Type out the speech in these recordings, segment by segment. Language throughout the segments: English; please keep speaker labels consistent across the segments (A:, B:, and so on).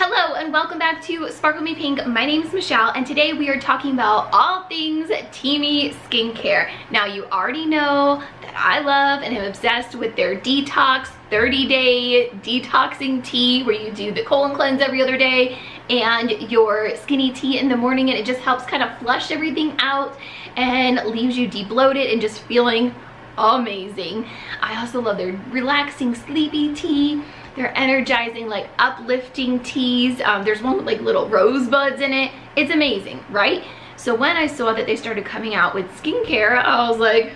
A: Hello and welcome back to Sparkle Me Pink. My name is Michelle and today we are talking about all things Teami Skincare. Now you already know that I love and am obsessed with their detox 30-day detoxing tea where you do the colon cleanse every other day and your skinny tea in the morning, and it just helps kind of flush everything out and leaves you de-bloated and just feeling amazing. I also love their relaxing sleepy tea. They're energizing, like uplifting teas. There's one with like little rosebuds in it. It's amazing, right? So when I saw that they started coming out with skincare, I was like,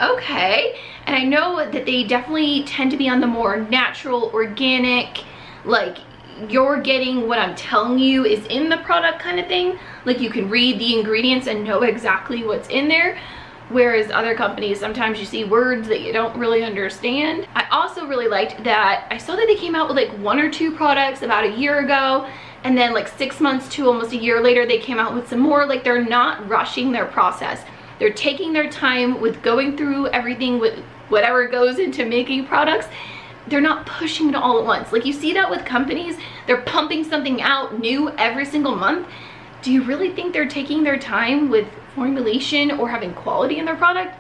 A: okay. And I know that they definitely tend to be on the more natural, organic, like you're getting what I'm telling you is in the product kind of thing. Like you can read the ingredients and know exactly what's in there. Whereas other companies, sometimes you see words that you don't really understand. I also really liked that I saw that they came out with like 1 or 2 products about a year ago, and then like 6 months to almost a year later they came out with some more. Like they're not rushing their process. They're taking their time with going through everything with whatever goes into making products. They're not pushing it all at once. Like you see that with companies, they're pumping something out new every single month. Do you really think they're taking their time with formulation or having quality in their product?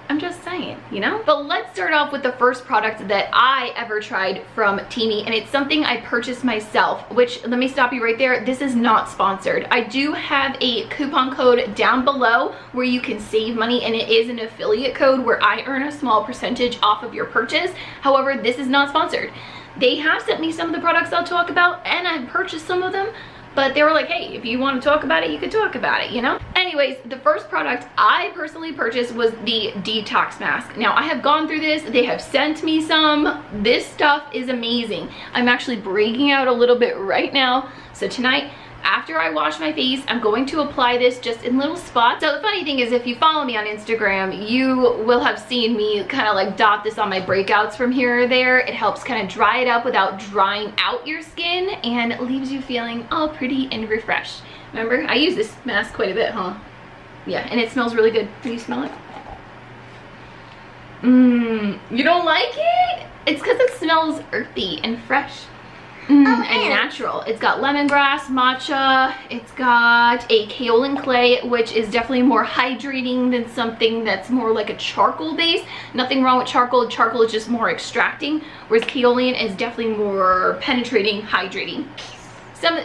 A: I'm just saying, you know? But let's start off with the first product that I ever tried from Teami, and it's something I purchased myself, which, let me stop you right there, this is not sponsored. I do have a coupon code down below where you can save money, and it is an affiliate code where I earn a small percentage off of your purchase. However, this is not sponsored. They have sent me some of the products I'll talk about, and I've purchased some of them, but they were like, hey, if you want to talk about it, you could talk about it, you know? Anyways, the first product I personally purchased was the detox mask. Now, I have gone through this. They have sent me some. This stuff is amazing. I'm actually breaking out a little bit right now. So tonight, after I wash my face, I'm going to apply this just in little spots. So the funny thing is, if you follow me on Instagram, you will have seen me kind of like dot this on my breakouts from here or there. It helps kind of dry it up without drying out your skin and leaves you feeling all pretty and refreshed. Remember, I use this mask quite a bit, huh? Yeah, and it smells really good. Can you smell it? You don't like it? It's because it smells earthy and fresh. And natural. It's got lemongrass, matcha, it's got a kaolin clay, which is definitely more hydrating than something that's more like a charcoal base. Nothing wrong with charcoal. Charcoal is just more extracting, whereas kaolin is definitely more penetrating, hydrating. Some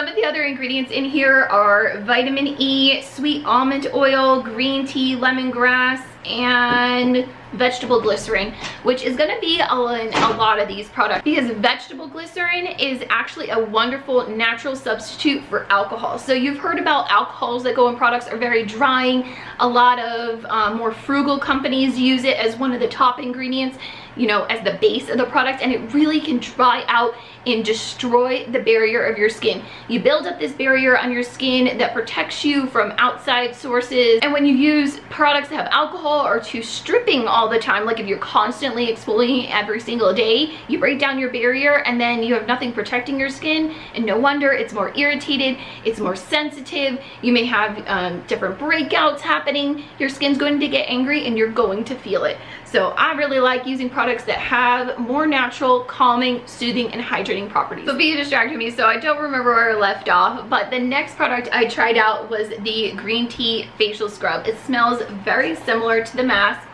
A: of the other ingredients in here are vitamin E, sweet almond oil, green tea, lemongrass, and vegetable glycerin, which is going to be in a lot of these products because vegetable glycerin is actually a wonderful natural substitute for alcohol. So you've heard about alcohols that go in products are very drying. A lot of more frugal companies use it as one of the top ingredients, you know, as the base of the product, and it really can dry out and destroy the barrier of your skin. You build up this barrier on your skin that protects you from outside sources, and when you use products that have alcohol or too stripping all the time, like if you're constantly exfoliating every single day, you break down your barrier and then you have nothing protecting your skin, and no wonder it's more irritated, it's more sensitive, you may have different breakouts happening, your skin's going to get angry and you're going to feel it. So I really like using products that have more natural, calming, soothing, and hydrating properties. Sophia distracted me, so I don't remember where I left off, but the next product I tried out was the green tea facial scrub. It smells very similar to the mask.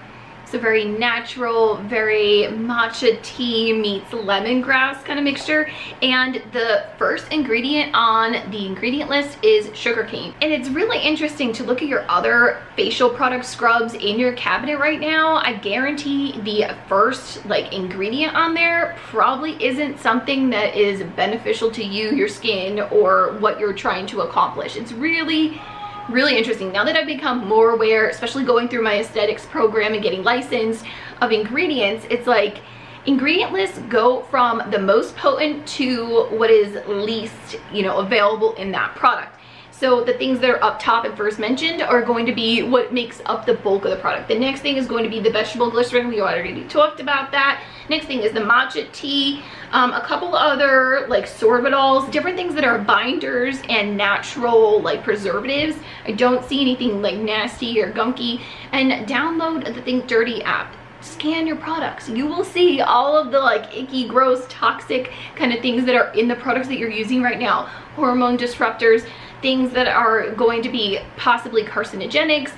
A: So very natural, very matcha tea meets lemongrass kind of mixture. And the first ingredient on the ingredient list is sugarcane. And it's really interesting to look at your other facial product scrubs in your cabinet right now. I guarantee the first like ingredient on there probably isn't something that is beneficial to you, your skin, or what you're trying to accomplish. It's really interesting. Now that I've become more aware, especially going through my aesthetics program and getting licensed, of ingredients, it's like ingredient lists go from the most potent to what is least, you know, available in that product. So the things that are up top and first mentioned are going to be what makes up the bulk of the product. The next thing is going to be the vegetable glycerin. We already talked about that. Next thing is the matcha tea, a couple other like sorbitols, different things that are binders and natural like preservatives. I don't see anything like nasty or gunky. And download the Think Dirty app. scan your products. You will see all of the like icky, gross, toxic kind of things that are in the products that you're using right now. Hormone disruptors, things that are going to be possibly carcinogenics.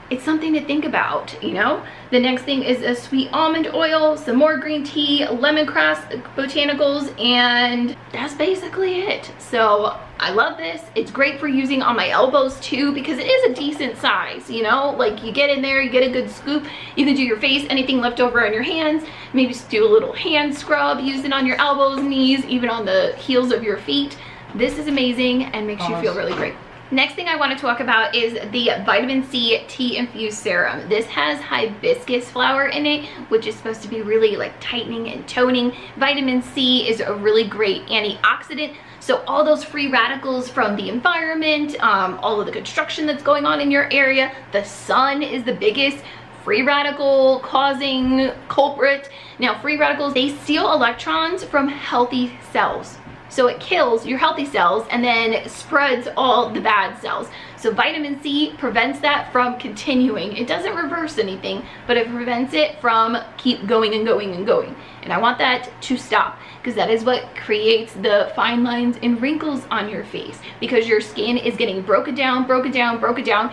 A: It's something to think about, you know? The next thing is a sweet almond oil, some more green tea, lemongrass botanicals, and that's basically it. So I love this. It's great for using on my elbows too, because it is a decent size, you know? Like you get in there, you get a good scoop. You can do your face, anything left over on your hands. Maybe just do a little hand scrub, use it on your elbows, knees, even on the heels of your feet. This is amazing and makes you feel really great. Next thing I want to talk about is the vitamin C tea infused serum. This has hibiscus flower in it, which is supposed to be really like tightening and toning. Vitamin C is a really great antioxidant. So all those free radicals from the environment, all of the construction that's going on in your area, the sun is the biggest free radical causing culprit. Now free radicals, they steal electrons from healthy cells. So it kills your healthy cells and then spreads all the bad cells. So vitamin C prevents that from continuing. It doesn't reverse anything, but it prevents it from keep going and going and going. And I want that to stop, because that is what creates the fine lines and wrinkles on your face, because your skin is getting broken down, broken down, broken down.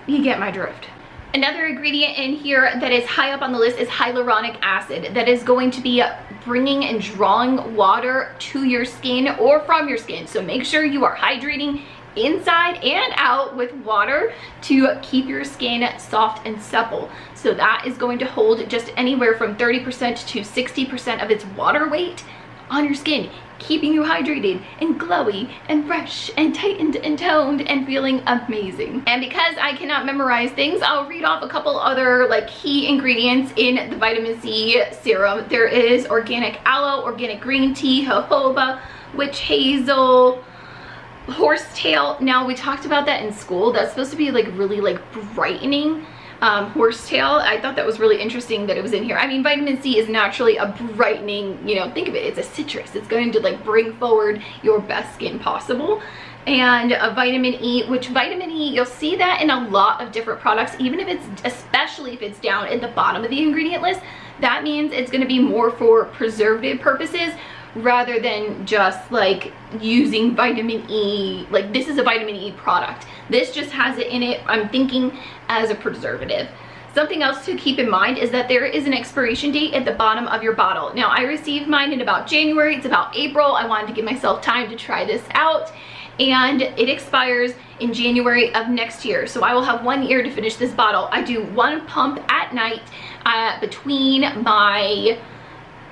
A: You get my drift. Another ingredient in here that is high up on the list is hyaluronic acid. That is going to be bringing and drawing water to your skin or from your skin. So make sure you are hydrating inside and out with water to keep your skin soft and supple. So that is going to hold just anywhere from 30% to 60% of its water weight on your skin, keeping you hydrated and glowy and fresh and tightened and toned and feeling amazing. And because I cannot memorize things, I'll read off a couple other like key ingredients in the vitamin C serum. There is organic aloe, organic green tea, jojoba, witch hazel, horsetail. Now we talked about that in school. That's supposed to be like really like brightening. Horsetail, I thought that was really interesting that it was in here. I mean, vitamin C is naturally a brightening, you know, think of it, it's a citrus. It's going to like bring forward your best skin possible. And a vitamin E, which vitamin E, you'll see that in a lot of different products, even if it's, especially if it's down at the bottom of the ingredient list. That means it's going to be more for preservative purposes rather than just like using vitamin E. Like this is a vitamin E product. This just has it in it, I'm thinking, as a preservative. Something else to keep in mind is that there is an expiration date at the bottom of your bottle. Now I received mine in about January, it's about April. I wanted to give myself time to try this out, and it expires in January of next year. So I will have 1 year to finish this bottle. I do 1 pump at night between my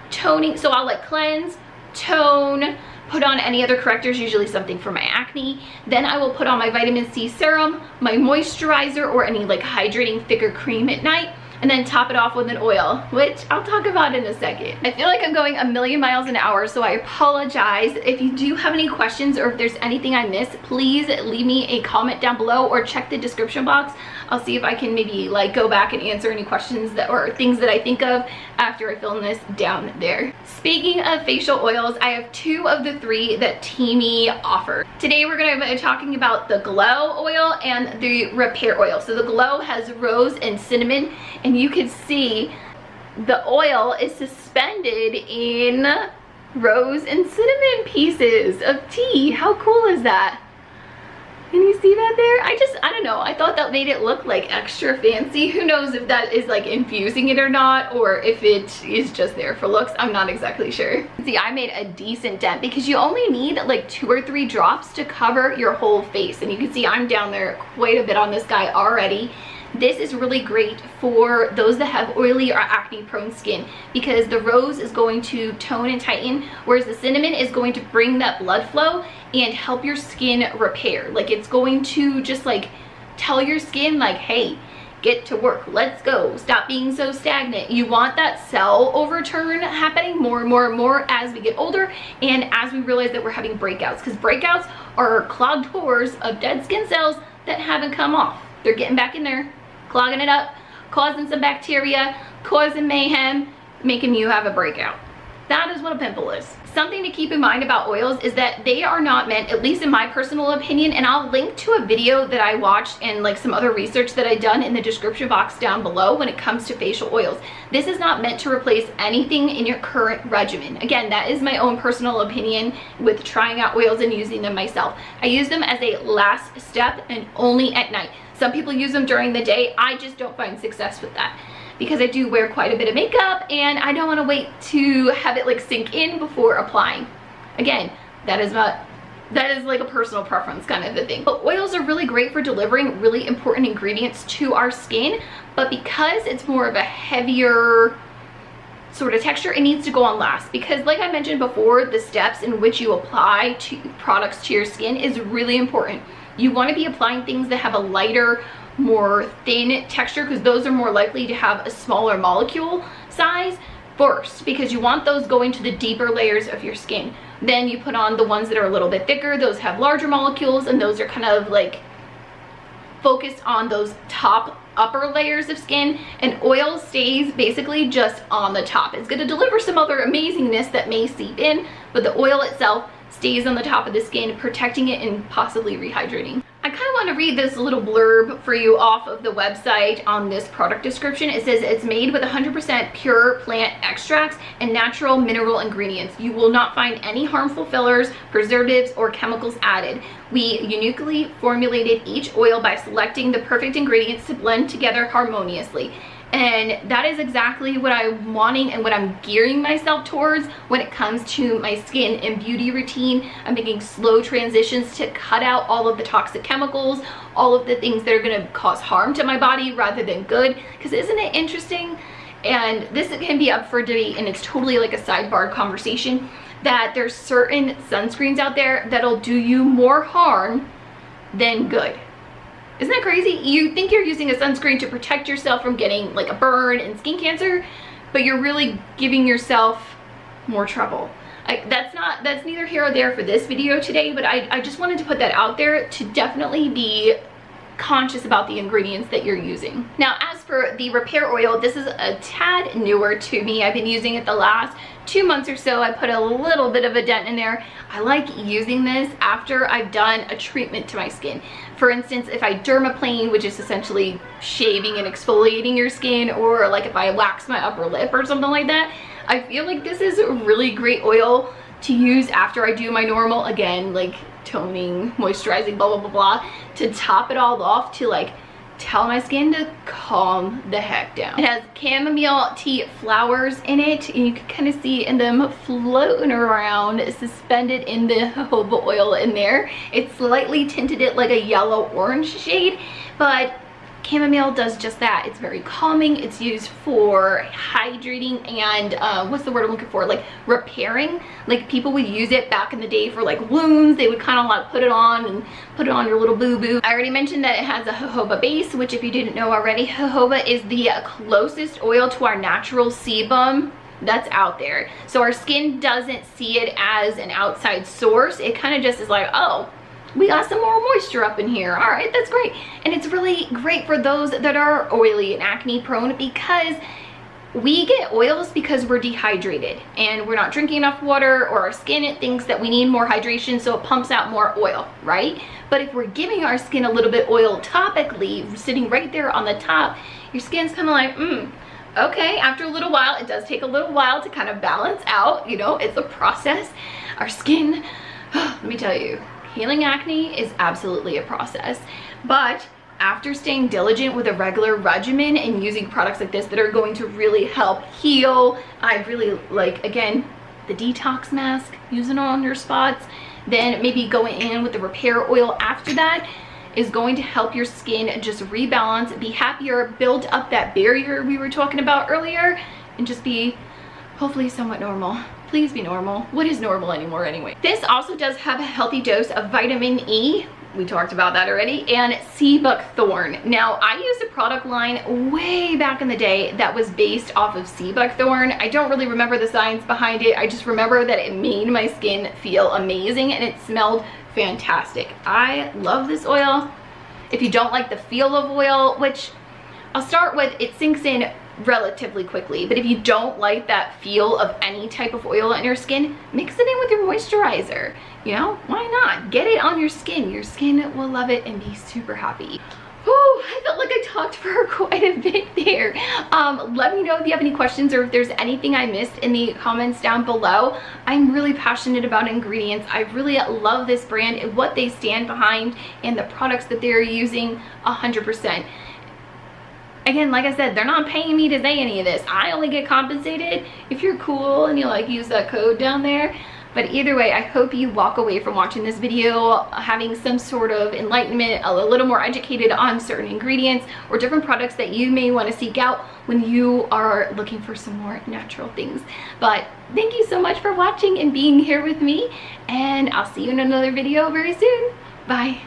A: toning, so I'll like cleanse, tone, put on any other correctors, usually something for my acne. Then I will put on my vitamin C serum, my moisturizer, or any like hydrating thicker cream at night, and then top it off with an oil, which I'll talk about in a second. I feel like I'm going a million miles an hour, so I apologize. If you do have any questions or if there's anything I missed, please leave me a comment down below or check the description box. I'll see if I can maybe like go back and answer any questions that or things that I think of after I film this down there. Speaking of facial oils, I have 2 of the 3 that Teami offers. Today we're going to be talking about the Glow oil and the Repair oil. So the Glow has rose and cinnamon, and you can see the oil is suspended in rose and cinnamon pieces of tea. How cool is that? Can you see that there? I don't know. I thought that made it look like extra fancy. Who knows if that is like infusing it or not, or if it is just there for looks. I'm not exactly sure. See, I made a decent dent because you only need like 2 or 3 drops to cover your whole face. And you can see I'm down there quite a bit on this guy already. This is really great for those that have oily or acne prone skin, because the rose is going to tone and tighten, whereas the cinnamon is going to bring that blood flow and help your skin repair. Like it's going to just like tell your skin like, hey, get to work, let's go, stop being so stagnant. You want that cell overturn happening more and more and more as we get older, and as we realize that we're having breakouts, because breakouts are clogged pores of dead skin cells that haven't come off. They're getting back in there, clogging it up, causing some bacteria, causing mayhem, making you have a breakout. That is what a pimple is. Something to keep in mind about oils is that they are not meant, at least in my personal opinion, and I'll link to a video that I watched and like some other research that I've done in the description box down below when it comes to facial oils. This is not meant to replace anything in your current regimen. Again, that is my own personal opinion with trying out oils and using them myself. I use them as a last step and only at night. Some people use them during the day. I just don't find success with that, because I do wear quite a bit of makeup and I don't want to wait to have it like sink in before applying. Again, that is like a personal preference kind of a thing. But oils are really great for delivering really important ingredients to our skin, but because it's more of a heavier sort of texture, it needs to go on last, because like I mentioned before, the steps in which you apply products to your skin is really important. You want to be applying things that have a lighter, more thin texture, because those are more likely to have a smaller molecule size first, because you want those going to the deeper layers of your skin. Then you put on the ones that are a little bit thicker, those have larger molecules, and those are kind of like focused on those upper layers of skin, and oil stays basically just on the top. It's going to deliver some other amazingness that may seep in, but the oil itself stays on the top of the skin, protecting it and possibly rehydrating. I kind of want to read this little blurb for you off of the website on this product description. It says it's made with 100% pure plant extracts and natural mineral ingredients. You will not find any harmful fillers, preservatives, or chemicals added. We uniquely formulated each oil by selecting the perfect ingredients to blend together harmoniously. And that is exactly what I'm wanting and what I'm gearing myself towards when it comes to my skin and beauty routine. I'm making slow transitions to cut out all of the toxic chemicals, all of the things that are going to cause harm to my body rather than good. Because isn't it interesting? And this can be up for debate, and it's totally like a sidebar conversation, that there's certain sunscreens out there that'll do you more harm than good. Isn't that crazy? You think you're using a sunscreen to protect yourself from getting like a burn and skin cancer, but you're really giving yourself more trouble. That's neither here or there for this video today, but I just wanted to put that out there to definitely be conscious about the ingredients that you're using. Now, as for the repair oil, this is a tad newer to me. I've been using it the last 2 months or so. I put a little bit of a dent in there. I like using this after I've done a treatment to my skin. For instance, if I dermaplane, which is essentially shaving and exfoliating your skin, or like if I wax my upper lip or something like that, I feel like this is a really great oil to use after I do my normal, again, like toning, moisturizing, blah, blah, blah, blah, to top it all off, to like tell my skin to calm the heck down. It has chamomile tea flowers in it, and you can kind of see in them floating around, suspended in the jojoba oil in there. It's slightly tinted it like a yellow orange shade, but chamomile does just that. It's very calming. It's used for hydrating and what's the word I'm looking for, like repairing. Like people would use it back in the day for like wounds. They would kind of like put it on your little boo-boo. I already mentioned that it has a jojoba base, which if you didn't know already, jojoba is the closest oil to our natural sebum that's out there. So our skin doesn't see it as an outside source. It kind of just is like, oh, we got some more moisture up in here. All right, that's great. And it's really great for those that are oily and acne prone, because we get oils because we're dehydrated and we're not drinking enough water, or our skin thinks that we need more hydration, so it pumps out more oil, right? But if we're giving our skin a little bit oil topically, sitting right there on the top, your skin's kind of like, okay, after a little while, it does take a little while to kind of balance out, you know, it's a process. Our skin, let me tell you, healing acne is absolutely a process, but after staying diligent with a regular regimen and using products like this that are going to really help heal, I really like, again, the detox mask, using it on your spots, then maybe going in with the repair oil after that is going to help your skin just rebalance, be happier, build up that barrier we were talking about earlier, and just be hopefully somewhat normal. Please be normal. What is normal anymore anyway? This also does have a healthy dose of vitamin E. We talked about that already. And sea buckthorn. Now, I used a product line way back in the day that was based off of sea buckthorn. I don't really remember the science behind it. I just remember that it made my skin feel amazing and it smelled fantastic. I love this oil. If you don't like the feel of oil, which I'll start with, it sinks in relatively quickly. But if you don't like that feel of any type of oil on your skin, mix it in with your moisturizer. You know, why not? Get it on your skin. Your skin will love it and be super happy. Whew, I felt like I talked for quite a bit there. Let me know if you have any questions or if there's anything I missed in the comments down below. I'm really passionate about ingredients. I really love this brand and what they stand behind and the products that they're using 100%. Again, like I said, they're not paying me to say any of this. I only get compensated if you're cool and you like use that code down there. But either way, I hope you walk away from watching this video having some sort of enlightenment, a little more educated on certain ingredients or different products that you may want to seek out when you are looking for some more natural things. But thank you so much for watching and being here with me, and I'll see you in another video very soon. Bye.